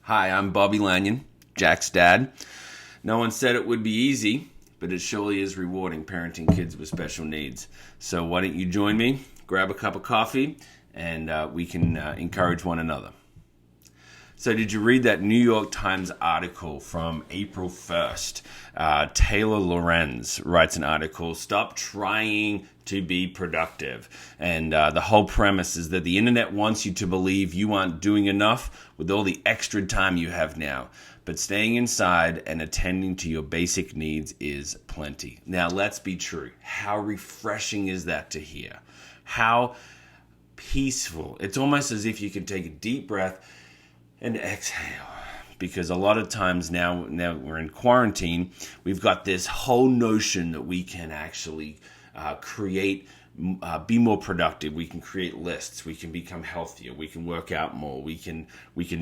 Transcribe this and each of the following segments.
Hi, I'm Bobby Lanyon, Jack's dad. No one said it would be easy, but it surely is rewarding parenting kids with special needs. So why don't you join me, grab a cup of coffee, and we can encourage one another. So did you read that New York Times article from April 1st? Taylor Lorenz writes an article, "Stop Trying to Be Productive." And the whole premise is that the internet wants you to believe you aren't doing enough with all the extra time you have now. But staying inside and attending to your basic needs is plenty. Now, let's be true. How refreshing is that to hear? How peaceful. It's almost as if you can take a deep breath and exhale, because a lot of times now we're in quarantine, we've got this whole notion that we can actually create, be more productive. We can create lists. We can become healthier. We can work out more. We can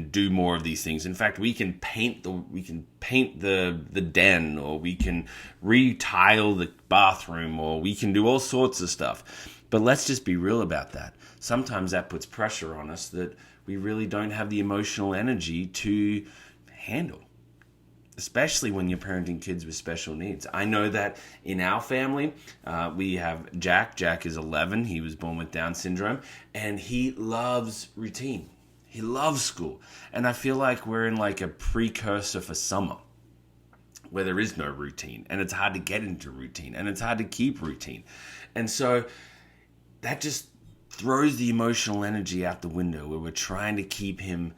do more of these things. In fact, we can paint the den, or we can retile the bathroom, or we can do all sorts of stuff. But let's just be real about that. Sometimes that puts pressure on us that we really don't have the emotional energy to handle, especially when you're parenting kids with special needs. I know that in our family, we have Jack. Jack is 11. He was born with Down syndrome, and he loves routine. He loves school. And I feel like we're in like a precursor for summer where there is no routine, and it's hard to get into routine, and it's hard to keep routine. And so that just throws the emotional energy out the window, where we're trying to keep him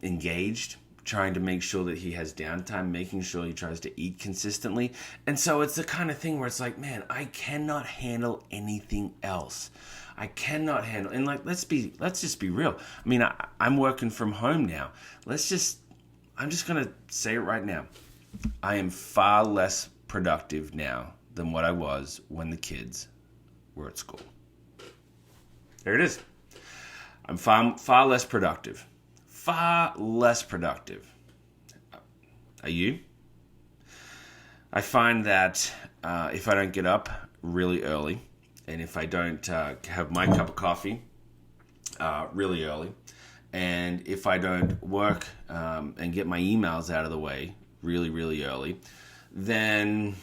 engaged, trying to make sure that he has downtime, making sure he tries to eat consistently. And so it's the kind of thing where it's like, man, I cannot handle anything else. I cannot handle, and like, let's just be real. I mean, I'm working from home now. I'm just going to say it right now. I am far less productive now than what I was when the kids were at school. There it is. I'm far less productive. Far less productive. Are you? I find that if I don't get up really early, and if I don't have my cup of coffee really early, and if I don't work and get my emails out of the way really, really early, then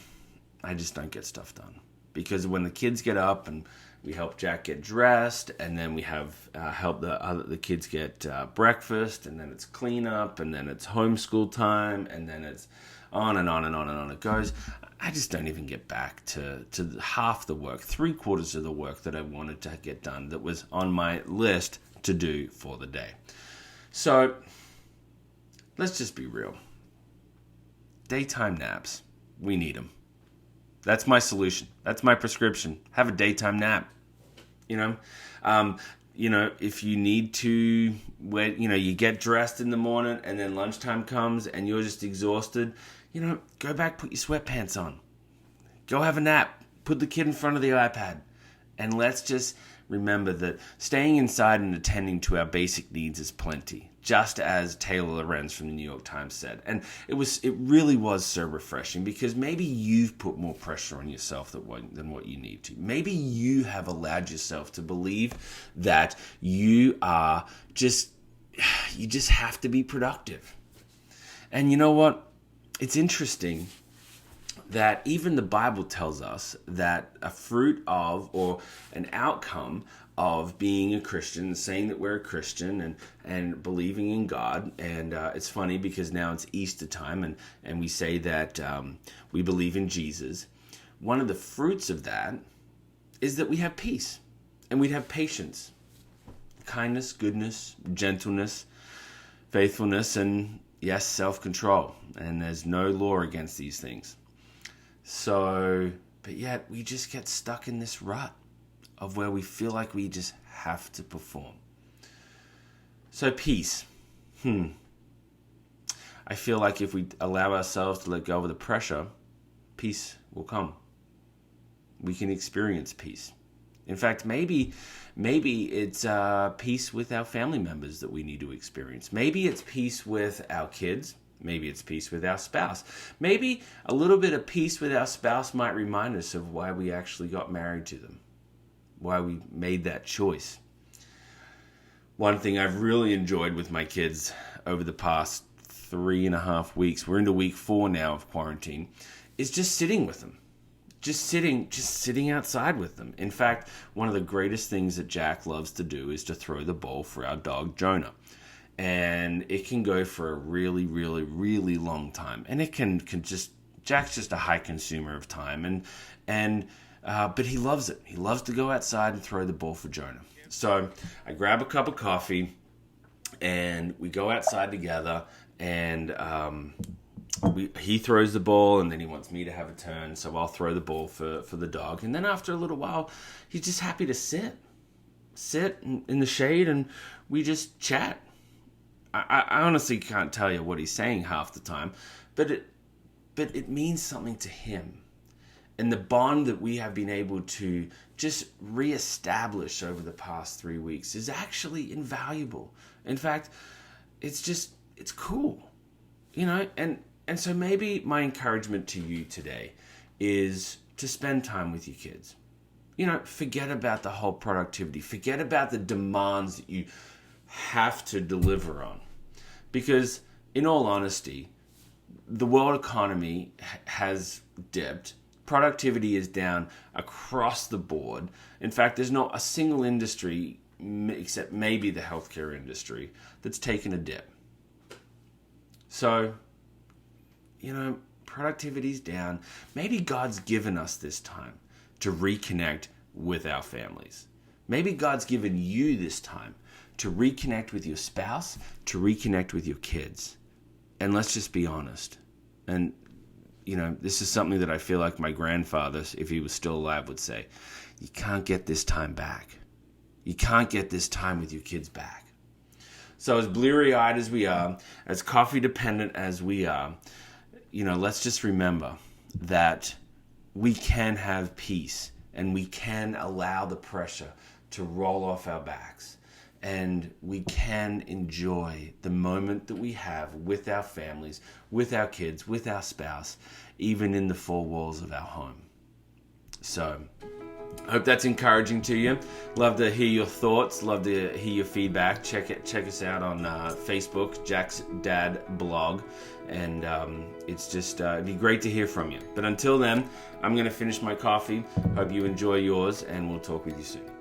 I just don't get stuff done. Because when the kids get up and we help Jack get dressed, and then we have help the kids get breakfast, and then it's cleanup, and then it's homeschool time, and then it's on and on and on and on it goes. I just don't even get back to half the work, 3/4 of the work that I wanted to get done that was on my list to do for the day. So let's just be real. Daytime naps, we need them. That's my solution. That's my prescription. Have a daytime nap. If you need to, you get dressed in the morning and then lunchtime comes and you're just exhausted, go back, put your sweatpants on. Go have a nap. Put the kid in front of the iPad. And let's just remember that staying inside and attending to our basic needs is plenty, just as Taylor Lorenz from the New York Times said. And it really was so refreshing, because maybe you've put more pressure on yourself than what you need to. Maybe you have allowed yourself to believe that you just have to be productive. And you know what? It's interesting that even the Bible tells us that a fruit of, or an outcome of being a Christian, saying that we're a Christian and believing in God. And it's funny because now it's Easter time, and we say that we believe in Jesus. One of the fruits of that is that we have peace, and we'd have patience, kindness, goodness, gentleness, faithfulness, and yes, self-control. And there's no law against these things. So, but yet we just get stuck in this rut of where we feel like we just have to perform. So peace. I feel like if we allow ourselves to let go of the pressure, peace will come. We can experience peace. In fact, maybe it's peace with our family members that we need to experience. Maybe it's peace with our kids. Maybe it's peace with our spouse. Maybe a little bit of peace with our spouse might remind us of why we actually got married to them, why we made that choice. One thing I've really enjoyed with my kids over the past 3.5 weeks, we're into week 4 now of quarantine, is just sitting with them. Just sitting outside with them. In fact, one of the greatest things that Jack loves to do is to throw the ball for our dog, Jonah. And it can go for a really, really, really long time. And it can just, Jack's just a high consumer of time. But he loves it. He loves to go outside and throw the ball for Jonah. So I grab a cup of coffee and we go outside together, and he throws the ball, and then he wants me to have a turn, so I'll throw the ball for the dog. And then after a little while, he's just happy to sit in the shade, and we just chat. I honestly can't tell you what he's saying half the time, but it means something to him. And the bond that we have been able to just reestablish over the past 3 weeks is actually invaluable. In fact, it's cool, And so maybe my encouragement to you today is to spend time with your kids. Forget about the whole productivity. Forget about the demands that you have to deliver on. Because in all honesty, the world economy has dipped. Productivity is down across the board. In fact, there's not a single industry, except maybe the healthcare industry, that's taken a dip. So, productivity's down. Maybe God's given us this time to reconnect with our families. Maybe God's given you this time to reconnect with your spouse, to reconnect with your kids. And let's just be honest. And, this is something that I feel like my grandfather, if he was still alive, would say. You can't get this time back. You can't get this time with your kids back. So as bleary-eyed as we are, as coffee-dependent as we are, let's just remember that we can have peace, and we can allow the pressure to roll off our backs, and we can enjoy the moment that we have with our families, with our kids, with our spouse, even in the four walls of our home. So I hope that's encouraging to you. Love to hear your thoughts. Love to hear your feedback. Check us out on Facebook, Jack's Dad Blog. And it's just, it'd be great to hear from you. But until then, I'm going to finish my coffee. Hope you enjoy yours, and we'll talk with you soon.